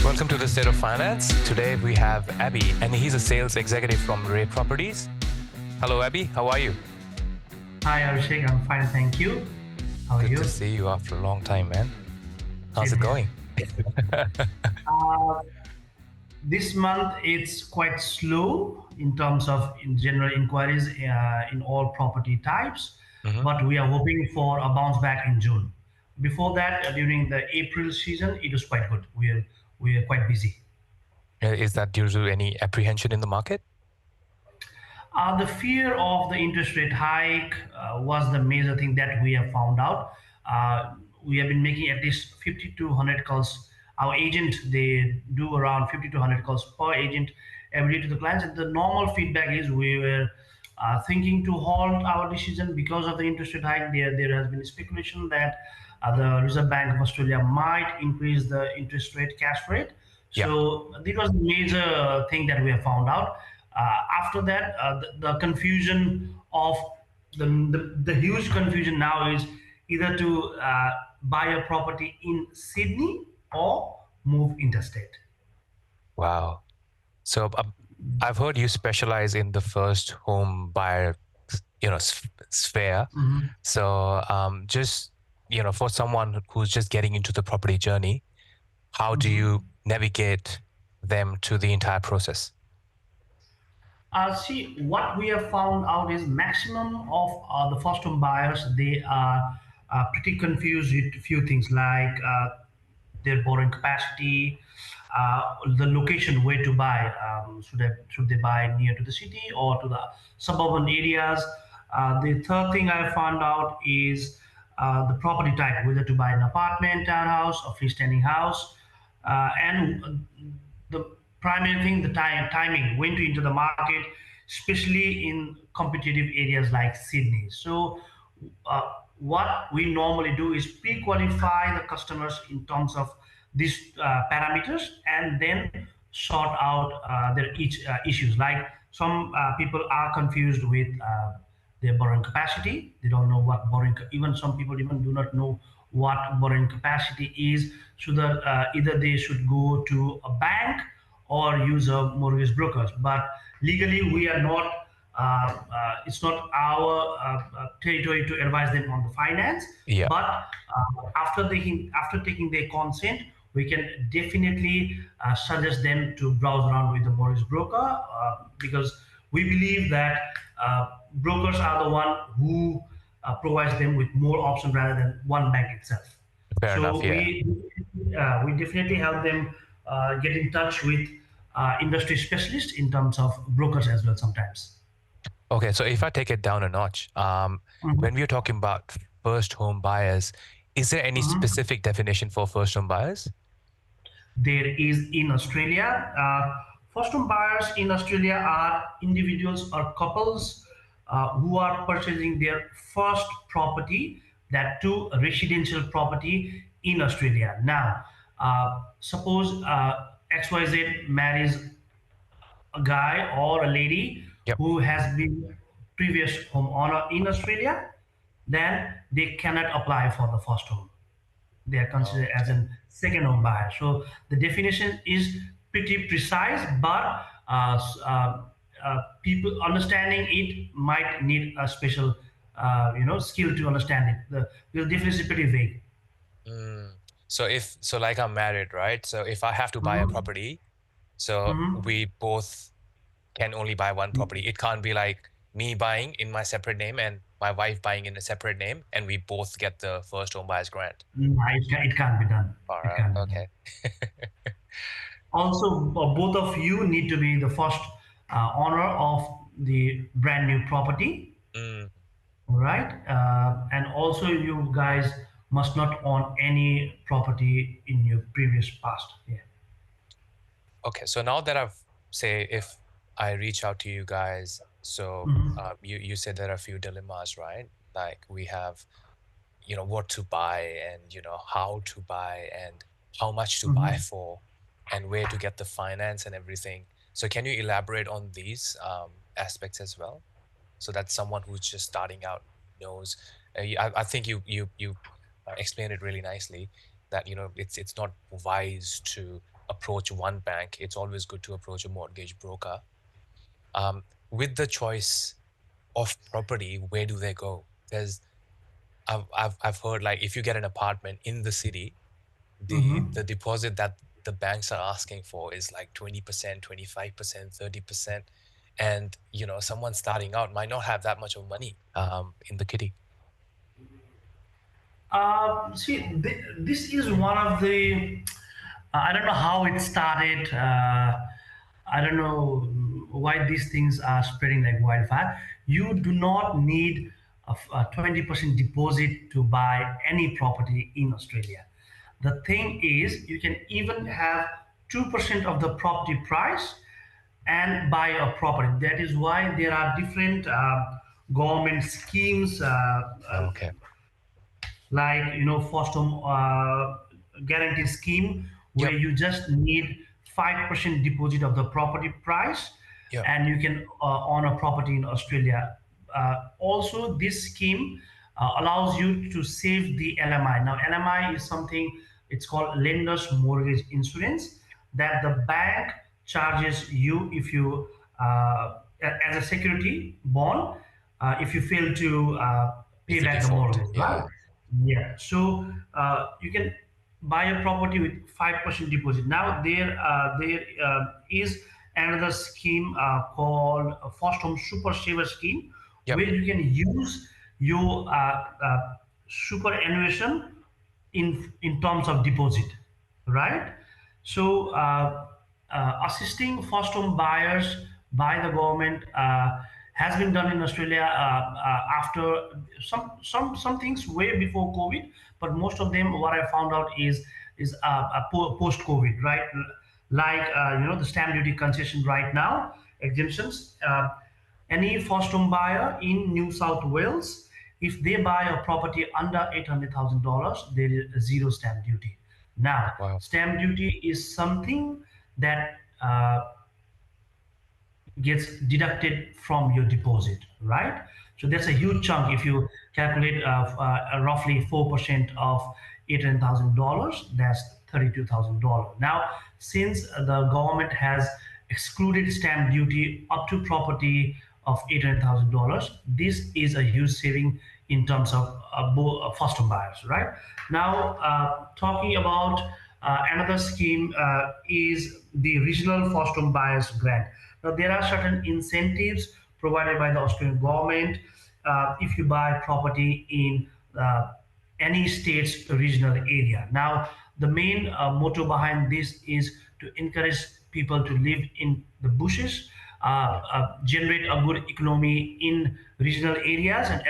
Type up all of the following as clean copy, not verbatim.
Welcome to the State of Finance. Today we have Abhee, and he's a sales executive from Rey Properties. Hello, Abhee. How are you? Hi, Abhishek. I'm fine, thank you. How are Good you? to see you after a long time, man. How's Same it here. going? Uh, this month it's quite slow in terms of in general inquiries in all property types, Mhm. but we are hoping for a bounce back in June. Before that, during the April season, it was quite good. We are quite busy. Is that due to any apprehension in the market? The fear of the interest rate hike was the major thing that we have found out. We have been making at least 50 to 100 calls. Our agent, they do around 50 to 100 calls per agent every day to the clients. And the normal feedback is we were thinking to halt our decision because of the interest rate hike. There has been speculation that the Reserve Bank of Australia might increase the interest rate, cash rate. Yeah. So this was the major thing that we have found out. After that, the confusion of the huge confusion now is either to buy a property in Sydney or move interstate. Wow. So I've heard you specialize in the first home buyer, sphere. Mhm. So just for someone who's just getting into the property journey, how do Mhm. you navigate them to the entire process? See, what we have found out is maximum of the first home buyers, they are pretty confused with a few things like their borrowing capacity, the location where to buy. Should they buy near to the city or to the suburban areas? The third thing I found out is the property type, whether to buy an apartment, townhouse, or freestanding house, and the primary thing, the timing, when to enter the market, especially in competitive areas like Sydney. So uh, what we normally do is pre-qualify the customers in terms of these parameters and then sort out their each issues. Like some people are confused with their borrowing capacity. They don't know what even some people even do not know what borrowing capacity is. So that either they should go to a bank or use a mortgage brokers. But legally, we are not. It's not our territory to advise them on the finance. Yeah. But after taking their consent, we can definitely suggest them to browse around with the mortgage broker because we believe that brokers are the one who provides them with more options rather than one bank itself. Fair enough. So Yeah. we definitely help them get in touch with industry specialists in terms of brokers as well sometimes. Okay, so if I take it down a notch, Mhm. when we're talking about first home buyers, is there any Mhm. specific definition for first home buyers? There is in Australia. First home buyers in Australia are individuals or couples who are purchasing their first property, that too a residential property in Australia. Now, suppose XYZ marries a guy or a lady Yep. who has been previous homeowner in Australia, then they cannot apply for the first home. They are considered as Okay. a second home buyer. So the definition is pretty precise, but people understanding it might need a special, skill to understand it. The definition is pretty vague. Mm. So like I'm married, right? So if I have to buy a Mhm. property, so Mhm. we both can only buy one property. It can't be like me buying in my separate name and my wife buying in a separate name, and we both get the first home buyer's grant. It can't be done. All It right. can't be done. Okay. Also, both of you need to be the first owner of the brand new property, Mm. right? And also, you guys must not own any property in your previous past. Yeah. Okay, so now that I've say if I reach out to you guys, so Mhm. you said there are a few dilemmas, right? Like we have, what to buy and how to buy and how much to buy Mhm. for and where to get the finance and everything. So can you elaborate on these aspects as well, so that someone who's just starting out knows? I think you explained it really nicely that it's not wise to approach one bank, it's always good to approach a mortgage broker. Um, with the choice of property, where do they go? There's I've heard like if you get an apartment in the city, the Mhm. deposit that the banks are asking for is like 20%, 25%, 30%. And someone starting out might not have that much of money in the kitty. See, this is one of the. I don't know how it started. I don't know why these things are spreading like wildfire. You do not need a 20% deposit to buy any property in Australia. The thing is, you can even have 2% of the property price and buy a property. That is why there are different government schemes Okay. like first home guarantee scheme where Yep. you just need 5% deposit of the property price Yep. and you can own a property in Australia. Also this scheme allows you to save the LMI. Now LMI is something, it's called lender's mortgage insurance, that the bank charges you if you as a security bond if you fail to pay If you back the default. mortgage, Yeah. right? Yeah. So you can buy a property with 5% deposit. Now there is another scheme called a First Home Super Saver Scheme, Yep. where you can use your superannuation in terms of deposit, right? So assisting first home buyers by the government has been done in Australia after some things way before COVID, but most of them what I found out is post COVID, right? Like the stamp duty concession right now exemptions. Any first home buyer in New South Wales, if they buy a property under $800,000, there is zero stamp duty. Now, Wow. stamp duty is something that gets deducted from your deposit, right? So that's a huge chunk. If you calculate roughly 4% of $800,000, that's $32,000. Now, since the government has excluded stamp duty up to property of $800,000, this is a huge saving in terms of first home buyers, right? Now, talking about another scheme is the regional first home buyers grant. Now, there are certain incentives provided by the Australian government if you buy property in any state's regional area. Now, the main motto behind this is to encourage people to live in the bushes, generate a good economy in regional areas, and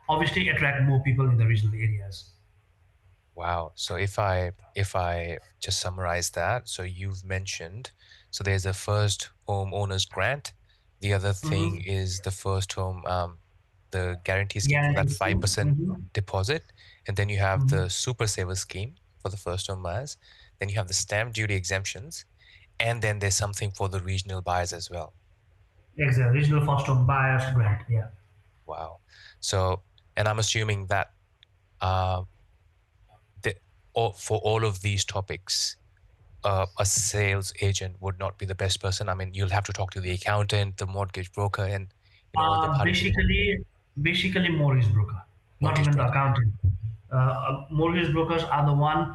obviously attract more people in the regional areas. Wow. So if I just summarize that, so you've mentioned, so there's a first home owner's grant. The other thing Mhm. is the first home, the guarantee scheme for that Guaranteed scheme. 5% deposit. And then you have Mhm. the super saver scheme for the first home buyers. Then you have the stamp duty exemptions. And then there's something for the regional buyers as well. Exactly. Regional first home buyers grant. Yeah. Wow. So, and I'm assuming that uh, the, for all of these topics, a sales agent would not be the best person. I mean, you'll have to talk to the accountant, the mortgage broker, and all the parties involved. Basically mortgage broker, not Mortgage even the broker. accountant. Mortgage brokers are the one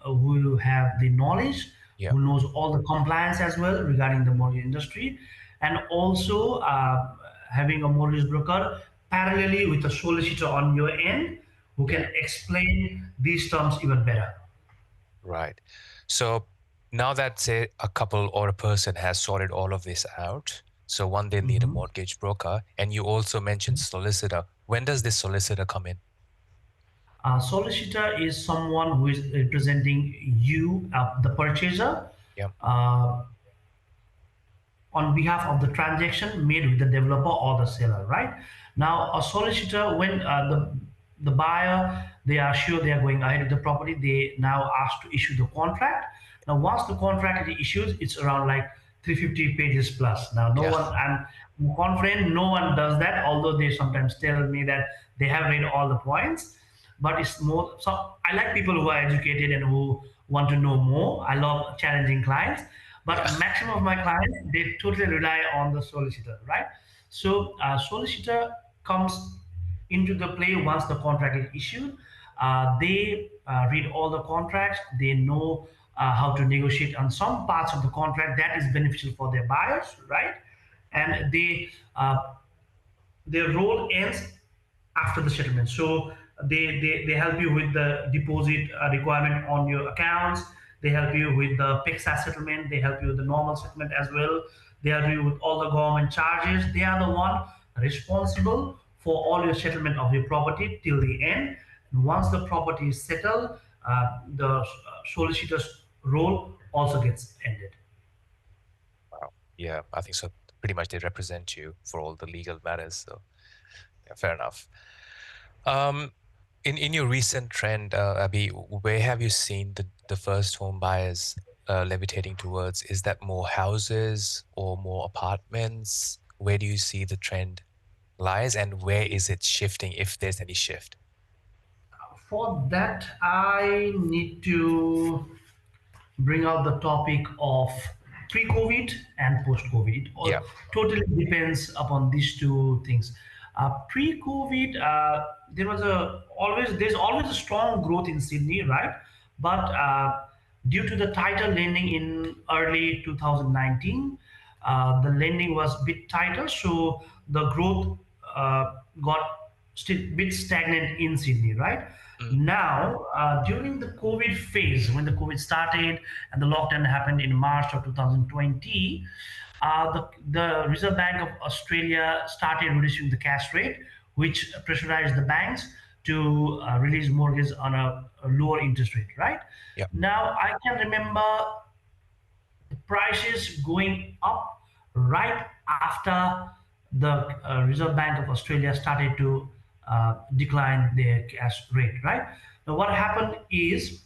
who have the knowledge, Yeah. who knows all the compliance as well regarding the mortgage industry, and also having a mortgage broker parallelly with a solicitor on your end who can Yeah. explain these terms even better. Right. So now that say a couple or a person has sorted all of this out, so one, they need a Mhm. mortgage broker, and you also mentioned solicitor. When does this solicitor come in? A solicitor is someone who is representing you, the purchaser, Yeah. uh, on behalf of the transaction made with the developer or the seller, right? Now, a solicitor, when the buyer, they are sure they are going ahead with the property, they now ask to issue the contract. Now, once the contract is issued, it's around like 350 pages plus. Now, no Yeah. one, I'm confident no one does that, although they sometimes tell me that they have read all the points, but it's more so I like people who are educated and who want to know more. I love challenging clients, Yeah. but maximum of my clients, they totally rely on the solicitor, right? So solicitor comes into the play once the contract is issued. They read all the contracts. They know how to negotiate on some parts of the contract that is beneficial for their buyers, right? And their role ends after the settlement. So they help you with the deposit requirement on your accounts. They help you with the PEXA settlement. They help you with the normal settlement as well. They help you with all the government charges. They are the one responsible for all your settlement of your property till the end. And once the property is settled, the solicitor's role also gets ended. Wow. Yeah, I think so. Pretty much they represent you for all the legal matters. So yeah, fair enough. Um, in your recent trend, Abhi, where have you seen the first home buyers levitating towards? Is that more houses or more apartments? Where do you see the trend lies, and where is it shifting, if there's any shift? For that, I need to bring out the topic of pre-COVID and post-COVID. It Yeah. all totally depends upon these two things. Pre-COVID, there's always a strong growth in Sydney, right? But due to the tighter lending in early 2019, the lending was a bit tighter, so the growth got still a bit stagnant in Sydney, right? Mm, Now, during the COVID phase, when the COVID started and the lockdown happened in March of 2020, the Reserve Bank of Australia started reducing the cash rate, which pressurized the banks to release mortgages on a lower interest rate, right? yeah. Now, I can remember the prices going up right after the Reserve Bank of Australia started to decline their cash rate, right? Now, what happened is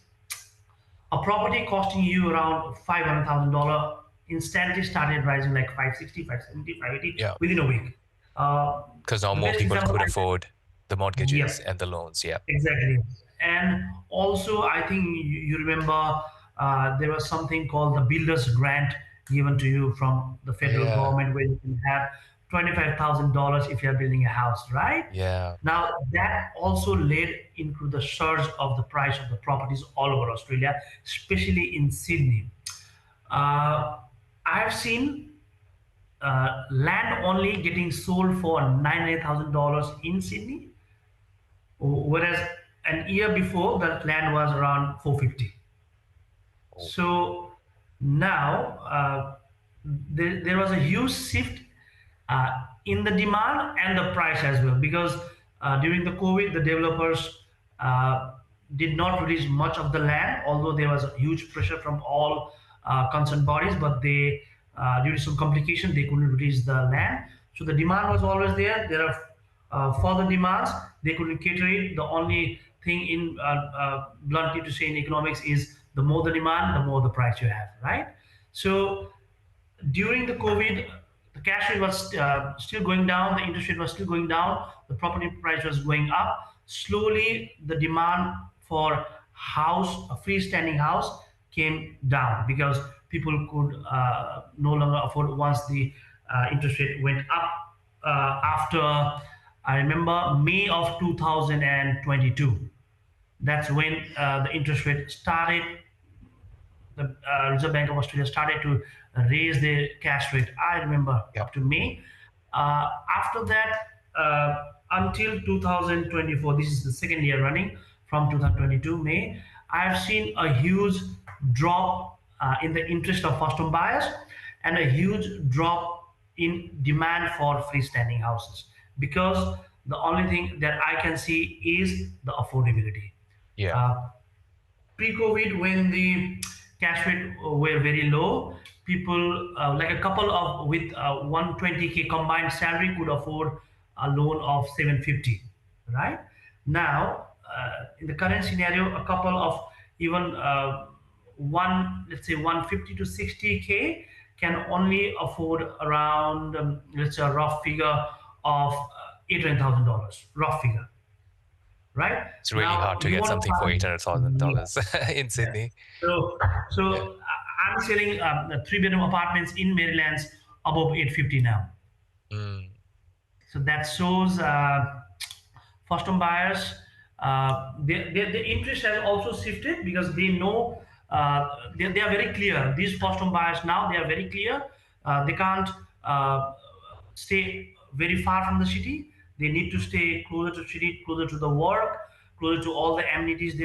a property costing you around $500,000 instantly started rising like 560, 570, 580 Yeah. within a week. Uh, Because now the more best people example could I can, afford the mortgages yep, and the loans. Yeah. exactly. And also, I think you remember there was something called the Builder's Grant given to you from the Oh, federal yeah. government where you can have $25,000 if you're building a house, right? Yeah. Now, that also led into the surge of the price of the properties all over Australia, especially in Sydney. Uh, I've seen land only getting sold for $98,000 in Sydney, whereas an year before that land was around 450. Oh, So now there was a huge shift uh, in the demand and the price as well, because during the COVID the developers uh, did not release much of the land, although there was a huge pressure from all concerned bodies, but they due to some complication they couldn't release the land. So the demand was always there. There are further demands, they couldn't cater it. The only thing in bluntly to say in economics is the more the demand, the more the price you have, right? So during the COVID, the cash rate was still going down, the interest rate was still going down, the property price was going up. Slowly, the demand for house, a freestanding house, came down because people could no longer afford once the interest rate went up after, I remember, May of 2022. That's when the interest rate started, the Reserve Bank of Australia started to raise the cash rate. I remember yeah. up to May. After that, until 2024, this is the second year running from 2022 May, I've seen a huge drop in the interest of first home buyers and a huge drop in demand for freestanding houses, because the only thing that I can see is the affordability. Yeah. Uh, Pre-COVID, when the cash rate were very low, people like a couple of with 120K combined salary could afford a loan of 750, right? Now, in the current scenario, a couple of even one, let's say 150 to 60K can only afford around, let's say a rough figure of $8,000, rough figure. right? It's really Now hard to you get want to something for find, $800,000 in yeah. Sydney. So, Yeah. I'm selling three-bedroom apartments in Maryland above 850 now. Mm, So that shows first home buyers, the interest has also shifted because they know, they are very clear. These first home buyers now, they are very clear. They can't uh, stay very far from the city. They need to stay closer to city, closer to the work, closer to all the amenities,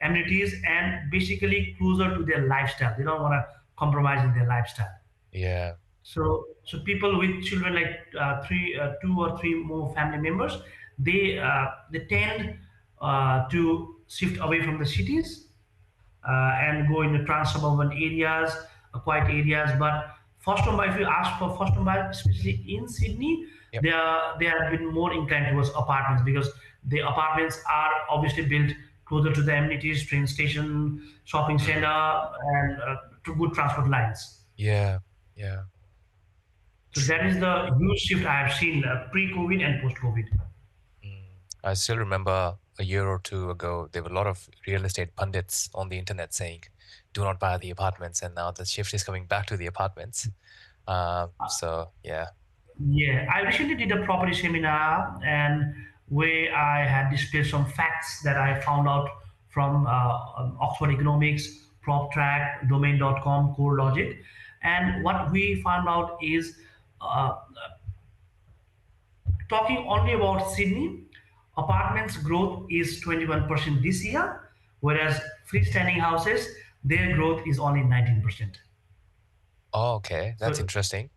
amenities, and basically closer to their lifestyle. They don't want to compromise in their lifestyle. yeah. So people with children, like two or three more family members, they tend to shift away from the cities and go into trans-suburban areas, quiet areas. But first home buyer, if you ask for first home buyer, especially in Sydney, Yep. they have been more inclined towards apartments because the apartments are obviously built closer to the amenities, train station, shopping Mm, center, and to good transport lines. yeah. Yeah. So that True. is the huge shift I have seen pre-COVID and post-COVID. Mm. I still remember a year or two ago, there were a lot of real estate pundits on the internet saying, do not buy the apartments. And now the shift is coming back to the apartments. So, yeah. Yeah, I recently did a property seminar and where I had displayed some facts that I found out from Oxford Economics, PropTrack, Domain.com, Mm, CoreLogic. And what we found out is, uh, talking only about Sydney, apartments growth is 21% this year, whereas freestanding houses, their growth is only 19%. oh, okay. That's So, interesting.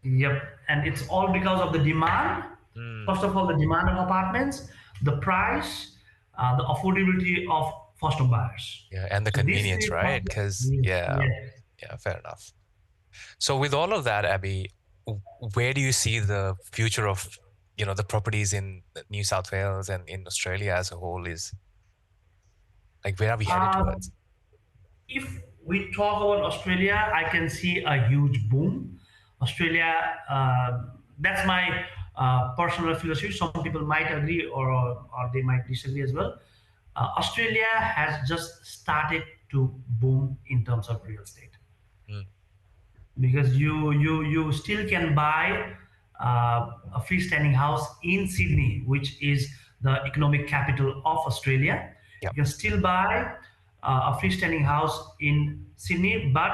yep, and it's all because of the demand. Mm, First of all, the demand of apartments, the price, the affordability of first home buyers. yeah. And the So these convenience, three right? factors, Because, yes, yeah. yes. Yeah, fair enough. So with all of that, Abby, where do you see the future of, the properties in New South Wales and in Australia as a whole is like, where are we headed Uh, towards? if we talk about Australia, I can see a huge boom. Australia, that's my personal philosophy. Some people might agree or they might disagree as well. Australia has just started to boom in terms of real estate Mm, because you still can buy a freestanding house in Sydney, which is the economic capital of Australia. yeah. You can still buy a freestanding house in Sydney, but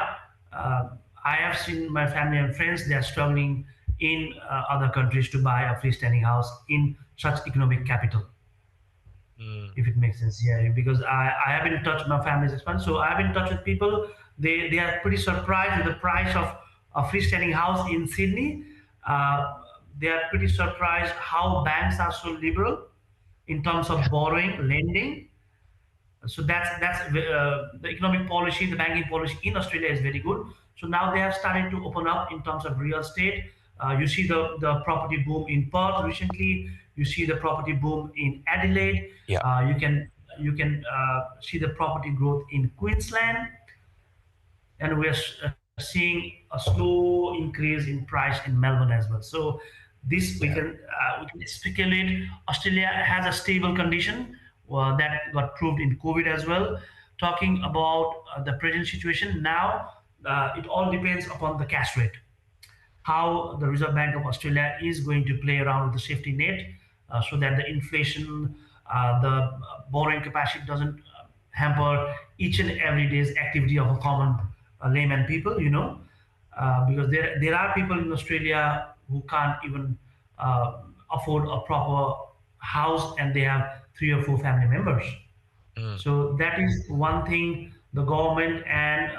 uh, I have seen my family and friends, they are struggling in other countries to buy a freestanding house in such economic capital, Mm, if it makes sense. Yeah, because I have been in touch, my family's expanded, so I have been in touch with people. They are pretty surprised with the price of a freestanding house in Sydney. They are pretty surprised how banks are so liberal in terms yeah. of borrowing, lending. So that's the economic policy, the banking policy in Australia is very good. So now they have started to open up in terms of real estate. You see the property boom in Perth recently. You see the property boom in Adelaide. Yeah. You can see the property growth in Queensland, and we're seeing a slow increase in price in Melbourne as well. So this Yeah. we can speculate. Australia has a stable condition that got proved in COVID as well. Talking about the present situation now, it all depends upon the cash rate, how the Reserve Bank of Australia is going to play around with the safety net so that the inflation, the borrowing capacity doesn't hamper each and every day's activity of a common layman people, because there are people in Australia who can't even afford a proper house and they have three or four family members. Mm, So that is one thing the government and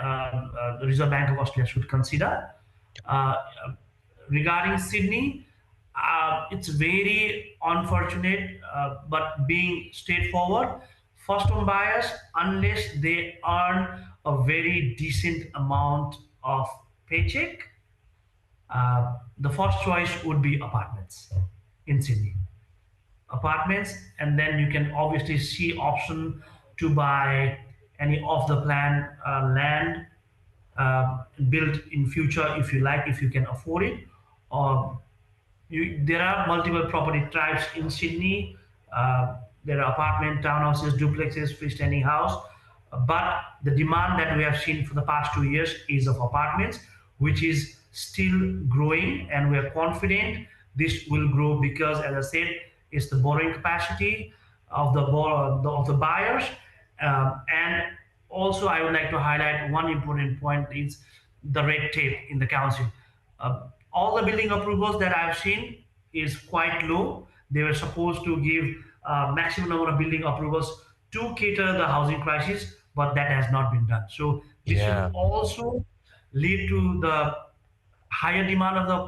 the Reserve Bank of Australia should consider. Uh, Regarding Sydney, it's very unfortunate, but being straightforward, first home buyers, unless they earn a very decent amount of paycheck, the first choice would be apartments in Sydney. Apartments, and then you can obviously see option to buy any off the plan land, built in future if you like, if you can afford it. Or there are multiple property types in Sydney. There are apartment, townhouses, duplexes, freestanding house. But the demand that we have seen for the past 2 years is of apartments, which is still growing, and we are confident this will grow because, as I said, it's the borrowing capacity of the buyers. And also, I would like to highlight one important point is the red tape in the council. All the building approvals that I've seen is quite low. They were supposed to give maximum number of building approvals to cater the housing crisis, but that has not been done. So this will Yeah. also lead to the higher demand of the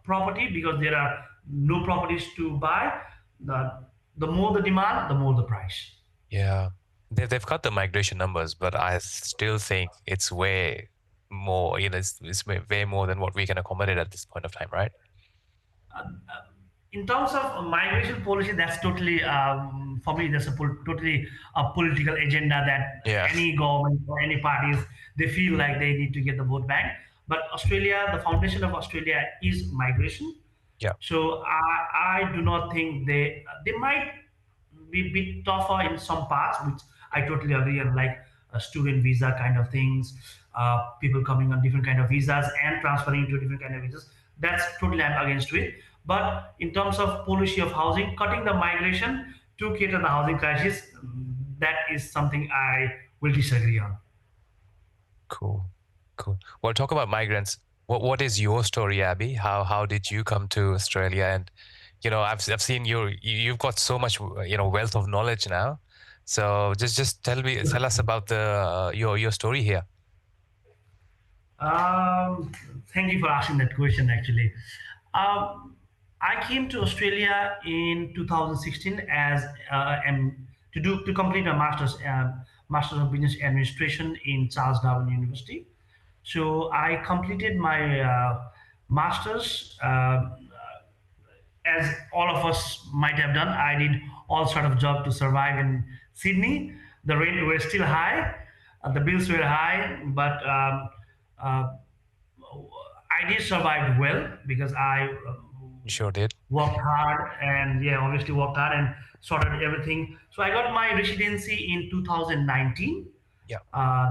property because there are no properties to buy. The, the more the demand, the more the price. Yeah. They've cut the migration numbers, but I still think it's way more, it's way more than what we can accommodate at this point of time, right? In terms of migration policy, that's totally for me. That's totally a political agenda that Yeah. any government or any parties they feel like they need to get the vote bank. But Australia, the foundation of Australia is migration. Yeah. So I do not think they might be a bit tougher in some parts, which I totally agree on, like student visa kind of things, people coming on different kind of visas and transferring to different kind of visas. That's totally I'm against it. But in terms of policy of housing, cutting the migration to cater the housing crisis, that is something I will disagree on. Cool. Cool. Well, talk about migrants. What is your story, Abby? How did you come to Australia? And I've seen you've got so much wealth of knowledge now. So just tell us about the your story here. Um, Thank you for asking that question. Actually, um, I came to Australia in 2016 as to complete my masters of business administration in Charles Darwin University. So I completed my masters. As all of us might have done, I did all sort of job to survive in Sydney. The rent were still high, the bills were high, but uh, I did survive well because I You sure did. worked hard and yeah, obviously worked hard and sorted everything. So I got my residency in 2019. Yeah.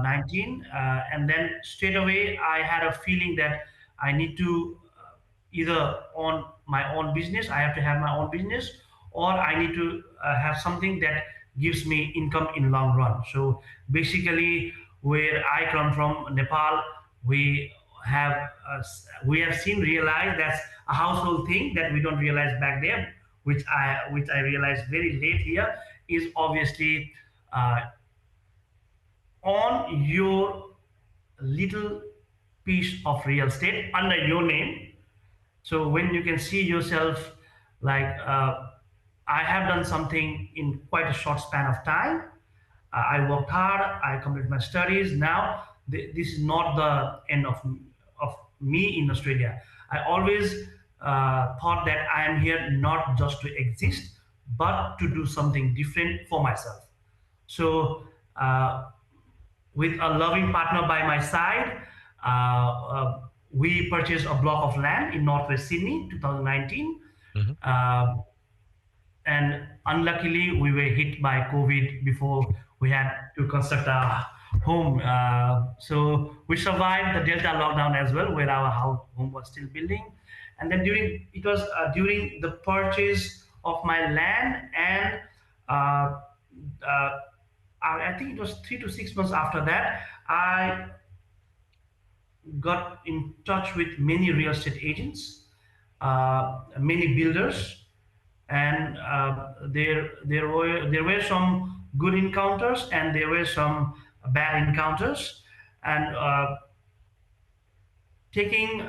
19, and then straight away I had a feeling that I need to either on my own business, I have to have my own business, or I need to have something that gives me income in long run. So basically, where I come from, Nepal, we have we have seen realized that's a household thing that we don't realize back there, which I realized very late here, is obviously uh, on your little piece of real estate under your name. So when you can see yourself like I have done something in quite a short span of time. I worked hard. I completed my studies. Now this is not the end of me in Australia. I always thought that I am here not just to exist, but to do something different for myself. So with a loving partner by my side, we purchased a block of land in Northwest Sydney, 2019. Hmm. Uh, and unluckily, we were hit by COVID before we had to construct a home. So we survived the Delta lockdown as well, where our home was still building. And then during the purchase of my land and uh, uh, I think it was 3 to 6 months after that, I got in touch with many real estate agents, many builders, and there were some good encounters and there were some bad encounters, and taking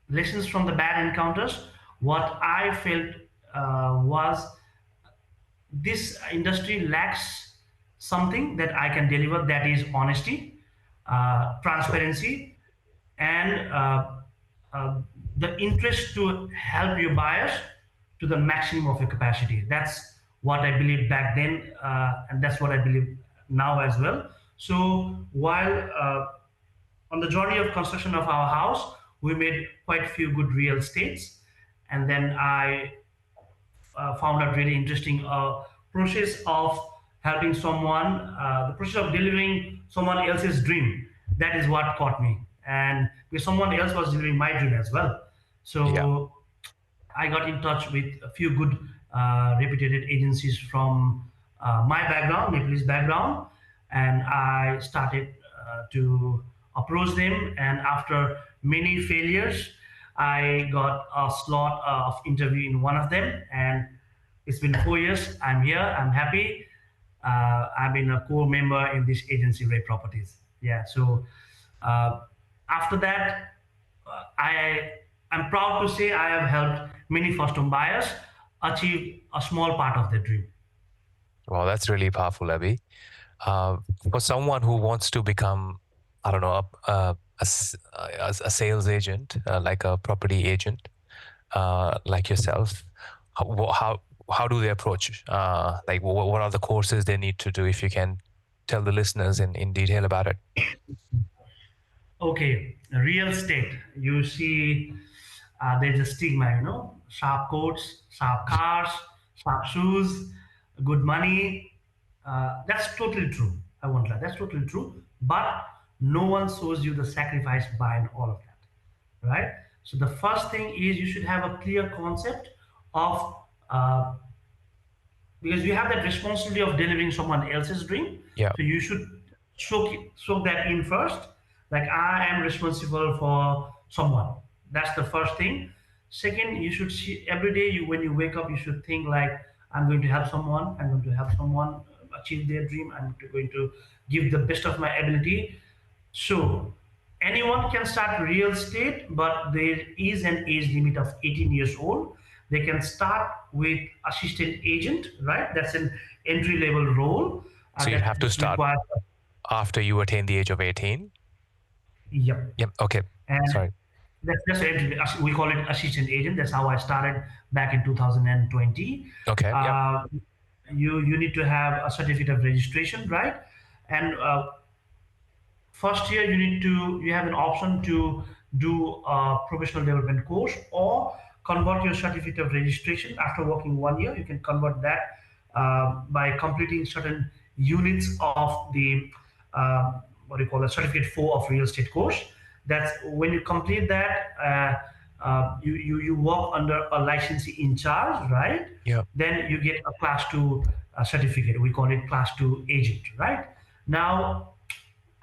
lessons from the bad encounters, what I felt was this industry lacks something that I can deliver, that is honesty, Sure. transparency, and uh, the interest to help your buyers to the maximum of your capacity. That's what I believed back then, and that's what I believe now as well. So while on the journey of construction of our house, we made quite a few good real estates, and then I found out really interesting process of helping someone, the process of delivering someone else's dream. That is what caught me, and because someone else was delivering my dream as well. Yeah. So I got in touch with a few good reputed agencies from my background, Nepalese background, and I started to approach them. And after many failures, I got a slot of interview in one of them. And it's been 4 years. I'm here. I'm happy. I've been a core member in this agency, Rey Properties. Yeah. So uh, after that, I am proud to say I have helped many first-home buyers achieve a small part of their dream. Wow, that's really powerful, Abhi. Uh, for someone who wants to become, I don't know, a sales agent, like a property agent, like yourself, how do they approach? Like, what are the courses they need to do? If you can tell the listeners in detail about it. Okay, real estate. You see, there's a stigma, sharp coats, sharp cars, sharp shoes, good money. That's totally true. I won't lie. That's totally true. But no one shows you the sacrifice behind all of that, right? So the first thing is you should have a clear concept of uh, because you have that responsibility of delivering someone else's dream. Yeah. So you should soak that in first. Like I am responsible for someone. That's the first thing. Second, you should see every day you when you wake up, you should think like I'm going to help someone. I'm going to help someone achieve their dream. I'm going to give the best of my ability. So anyone can start real estate, but there is an age limit of 18 years old. They can start with assistant agent, right? That's an entry level role So you have that to just start requires. after you attain the age of 18. Yep. Yep. Okay. And Sorry. that's just we call it assistant agent. That's how I started back in 2020. Okay. Yep. You need to have a certificate of registration, right? And first year you have an option to do a professional development course or convert your certificate of registration after working 1 year. You can convert that by completing certain units of the what do you call it, certificate 4 of real estate course. That's when you complete that, you work under a licensee in charge, right? Yep. Then you get a class 2 certificate. We call it class 2 agent, right? Now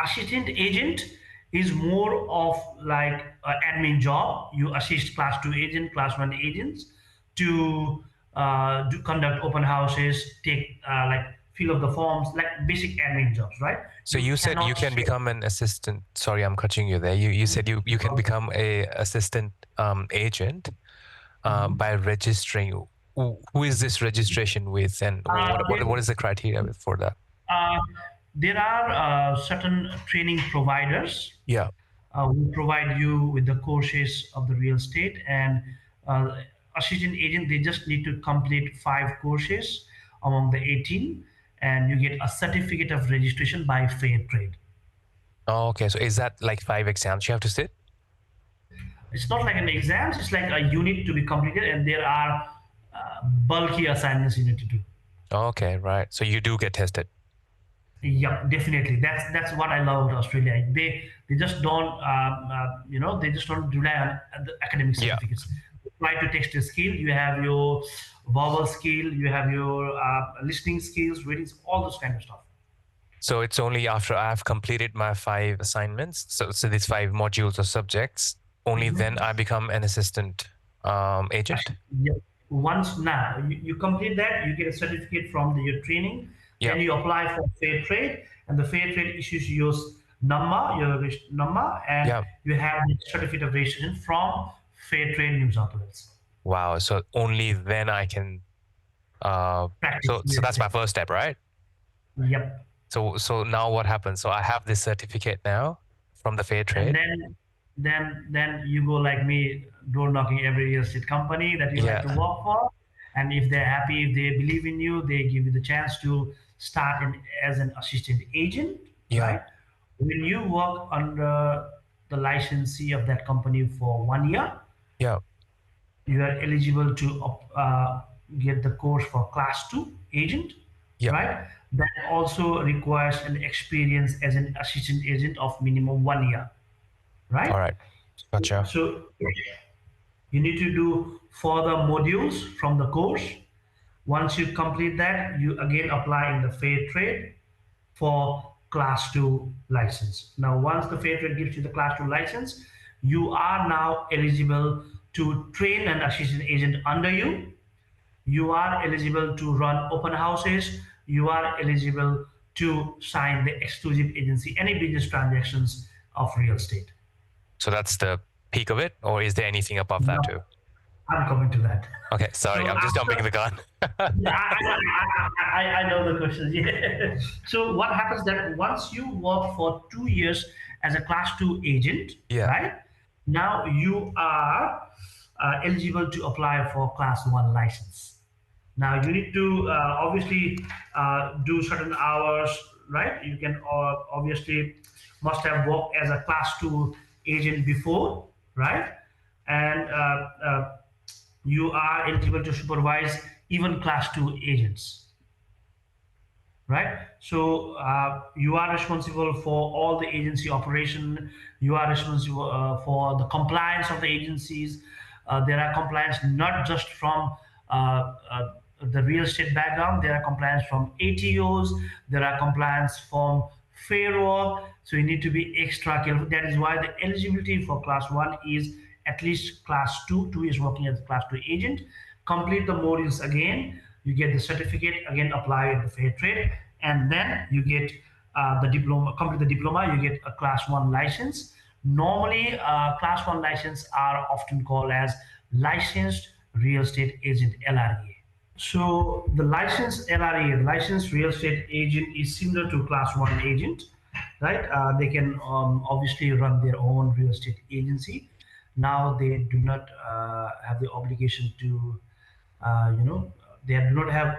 assistant agent is more of like an admin job. You assist class 2 agent, class 1 agents to conduct open houses, take like fill up the forms, like basic admin jobs, right? So You you said you cannot can say, become an assistant. Sorry, I'm cutting you there. You said you can become a assistant agent Mhm. by registering. Who is this registration with, and there, what is the criteria for that? uh, there are certain training providers Yeah. we provide you with the courses of the real estate and uh, assistant agent. They just need to complete 5 courses among the 18 and you get a certificate of registration by fair trade. Oh, okay. So is that like 5 exams you have to sit? It's not like an exam, it's like a unit to be completed and there are bulky assignments you need to do. Okay, right. So you do get tested. Yeah, definitely. That's what I love about Australia. They just don't they just don't rely on the academic Yeah. certificates. They try to test your skill. You have your verbal skill. You have your listening skills, readings, all those kind of stuff. So it's only after I've completed my 5 assignments, so these 5 modules or subjects, only then I become an assistant agent. Yeah. Once now you complete that, you get a certificate from your training. Yeah. Then you apply for fair trade, and the fair trade issues your number, and Yeah. you have the certificate of registration from fair trade New South Wales. Wow. So only then I can. Practice So real that's my estate. first step, right? Yep. So now what happens? So I have this certificate now from the fair And trade. then you go like me, door knocking every real estate company that you like to Yeah. work for. And if they're happy, if they believe in you, they give you the chance to start as an assistant agent, Yeah. right? When you work under the licensee of that company for 1 year, Yeah. you are eligible to get the course for class 2 agent, Yep. right? That also requires an experience as an assistant agent of minimum 1 year, All right? right. Gotcha. So you need to do further modules from the course. Once you complete that, you again apply in the fair trade for class 2 license. Now, once the fair trade gives you the class 2 license, you are now eligible to train an assistant agent under you. You are eligible to run open houses. You are eligible to sign the exclusive agency, any business transactions of real estate. So that's the peak of it, or is there anything above that Now, too? I'm coming to that. Okay, sorry, So I'm just jumping after, the gun. yeah, I know the questions. Yeah. So what happens that once you work for 2 years as a class 2 agent, Yeah. right? Now you are eligible to apply for class 1 license. Now you need to obviously do certain hours, right? You can obviously must have worked as a class 2 agent before, right? And you are eligible to supervise even class 2 agents, right? So you are responsible for all the agency operation. You are responsible for the compliance of the agencies. There are compliance not just from the real estate background. There are compliance from ATOs. There are compliance from fair work. So you need to be extra careful. That is why the eligibility for class 1 is at least class 2. 2 is working as a class 2 agent. Complete the modules again, you get the certificate, again apply at the fair trade, and then you get the diploma. Complete the diploma, you get a class 1 license. Normally class 1 license are often called as licensed real estate agent, LRA. So the licensed LRA, the licensed real estate agent, is similar to class 1 agent, right? They can obviously run their own real estate agency. Now they do not have the obligation to, you know, they do not have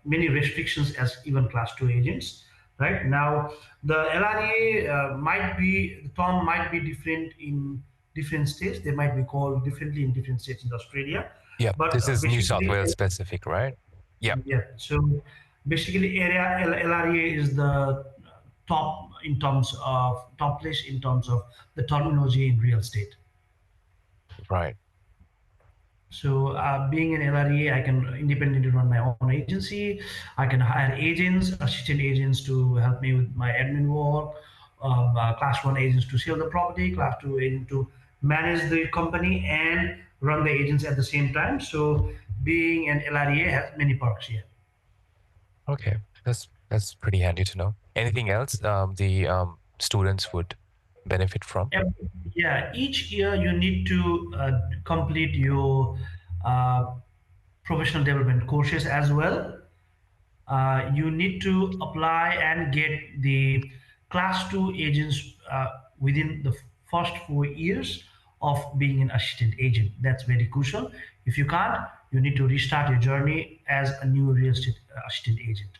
many restrictions as even class 2 agents, right? Now the LRA might be, the term might be different in different states. They might be called differently in different states in Australia, Yep. but This is New South basically, Wales specific, right? Yep. yeah. So basically, area LRA is the top in terms of top place in terms of the terminology in real estate. Right. So being an LRA, I can independently run my own agency. I can hire agents, assistant agents to help me with my admin work, class 1 agents to sell the property, class 2 agent to manage the company and run the agents at the same time. So being an LRA has many perks here. Okay. That's pretty handy to know. Anything else the students would benefit from? Yeah, each year you need to complete your uh, professional development courses as well. You need to apply and get the class 2 agents within the first 4 years of being an assistant agent. That's very crucial. If you can't, you need to restart your journey as a new real estate assistant agent.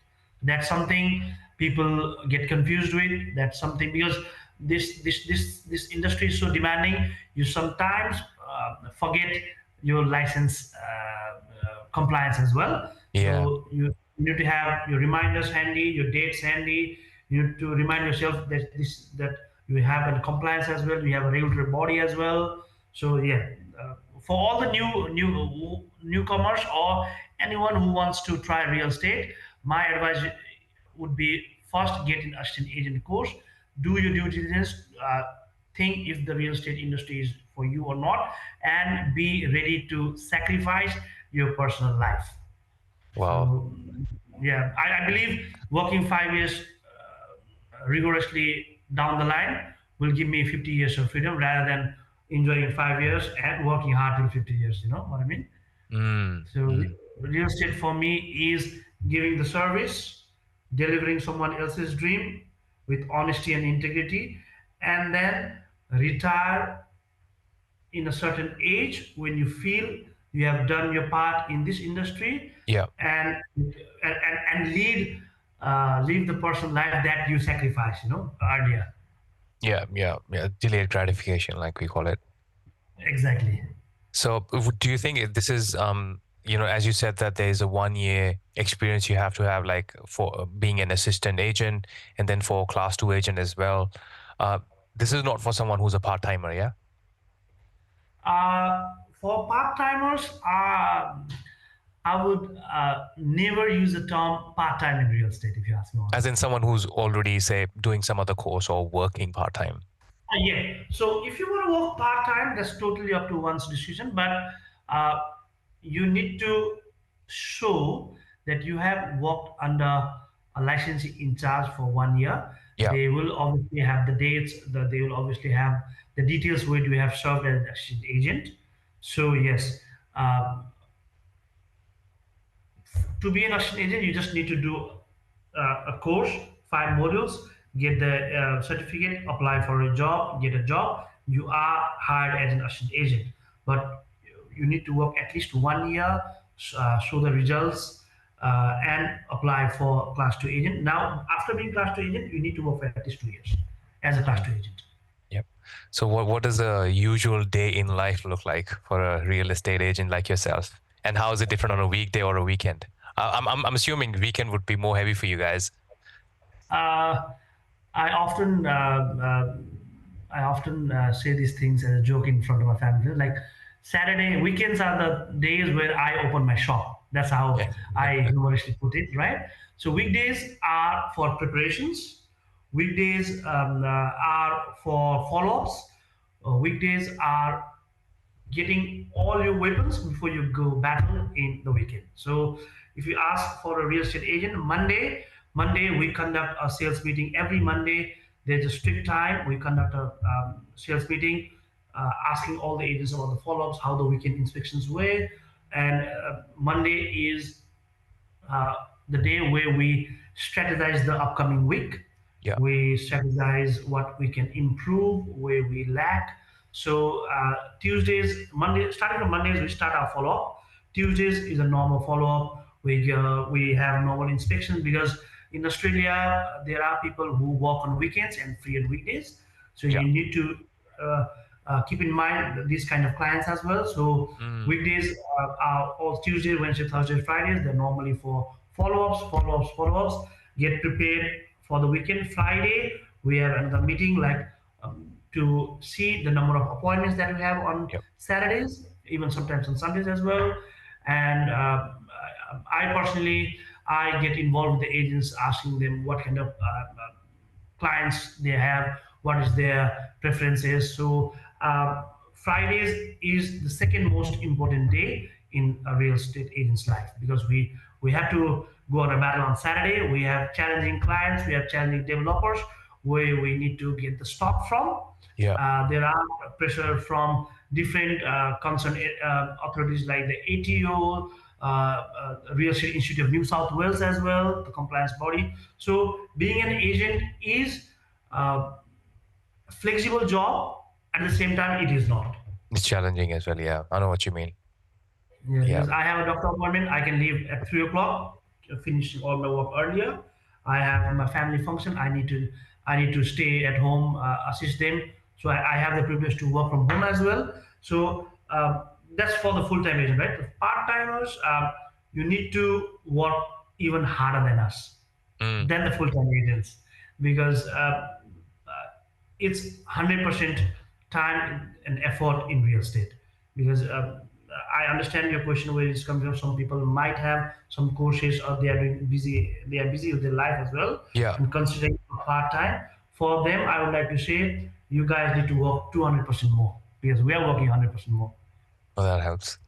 That's something people get confused with. That's something because this industry is so demanding. You sometimes forget your license compliance as well. Yeah. So you need to have your reminders handy, your dates handy. You need to remind yourself that you have a compliance as well. You have a regulatory body as well. So yeah, for all the newcomers or anyone who wants to try real estate, my advice would be first get an assistant agent course, do your due diligence, think if the real estate industry is for you or not, and be ready to sacrifice your personal life. Wow. So yeah, I believe working 5 years rigorously down the line will give me 50 years of freedom rather than enjoying 5 years and working hard till 50 years. You know what I mean? Mm, So mm. real estate for me is giving the service, delivering someone else's dream with honesty and integrity, and then retire in a certain age when you feel you have done your part in this industry, Yeah. and lead live the personal life that you sacrificed, earlier. Yeah. Yeah. Yeah. Delayed gratification, like we call it. Exactly. So, do you think this is as you said that there's a 1 year experience you have to have, like for being an assistant agent, and then for class 2 agent as well. Uh, this is not for someone who's a part timer, yeah? For part timers, I would never use the term part time in real estate, if you ask me As in honestly. someone who's already, say, doing some other course or working part time. Yeah. So if you want to work part time, that's totally up to one's decision. But uh, you need to show that you have worked under a licensee in charge for 1 year. Yeah. They will obviously have the dates. They will obviously have the details where you have served as an assistant agent. So yes, uh, to be an assistant agent, you just need to do a course, 5 modules, get the certificate, apply for a job, get a job. You are hired as an assistant agent, but you need to work at least 1 year, show the results, and apply for class two agent. Now, after being class two agent, you need to work for at least 2 years as a class Mm. two agent. Yep. So what does a usual day in life look like for a real estate agent like yourself? And how is it different on a weekday or a weekend? I'm assuming weekend would be more heavy for you guys. Uh, I often say these things as a joke in front of my family. Like Saturday weekends are the days where I open my shop. That's how Yeah. I humorously put it, right? So weekdays are for preparations. Weekdays are for follow-ups. Weekdays are getting all your weapons before you go battle in the weekend. So if you ask for a real estate agent, Monday we conduct a sales meeting every Monday. There's a strict time. We conduct a sales meeting, asking all the agents about the follow-ups, how the weekend inspections were, and Monday is uh, the day where we strategize the upcoming week. Yeah. We strategize what we can improve, where we lack. So Tuesdays, Monday, starting from Mondays, we start our follow up. Tuesdays is a normal follow up. We have normal inspections because in Australia there are people who work on weekends and free on weekdays. So Yeah. you need to uh, keep in mind these kind of clients as well. So Mm. weekdays are all Tuesday, Wednesday, Thursday, Fridays. They're normally for follow-ups. Get prepared for the weekend. Friday, we have another meeting like to see the number of appointments that we have on Yep. Saturdays, even sometimes on Sundays as well. And I personally, I get involved with the agents, asking them what kind of clients they have, what is their preferences. So Fridays is the second most important day in a real estate agent's life because we have to go on a battle on Saturday. We have challenging clients, we have challenging developers where we need to get the stock from. Yeah. There are pressure from different concerned authorities like the ATO, Real Estate Institute of New South Wales as well, the compliance body. So being an agent is a flexible job. At the same time, it is not. It's challenging as well. Yeah. I know what you mean. Yeah, Yeah. because I have a doctor appointment. I can leave at 3 o'clock, finish all my work earlier. I have my family function. I need to stay at home, assist them. So I have the privilege to work from home as well. So that's for the full time agent, right? The part timers, you need to work even harder than us, Mm. than the full time agents, because it's 100% time and effort in real estate because I understand your question where it's coming from. Some people might have some courses or they are busy with their life as well Yeah. and considering part-time. For them, I would like to say you guys need to work 200% more because we are working 100% more. Well, that helps.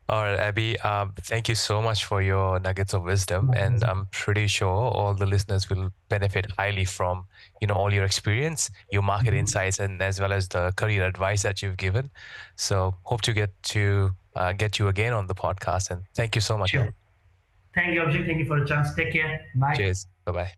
All right, Abby. Thank you so much for your nuggets of wisdom, and I'm pretty sure all the listeners will benefit highly from all your experience, your market Mhm. insights, and as well as the career advice that you've given. So hope to get you again on the podcast. And thank you so much, man. Sure. Thank you, Abhishek. Thank you for the chance. Take care. Bye. Cheers. Bye bye.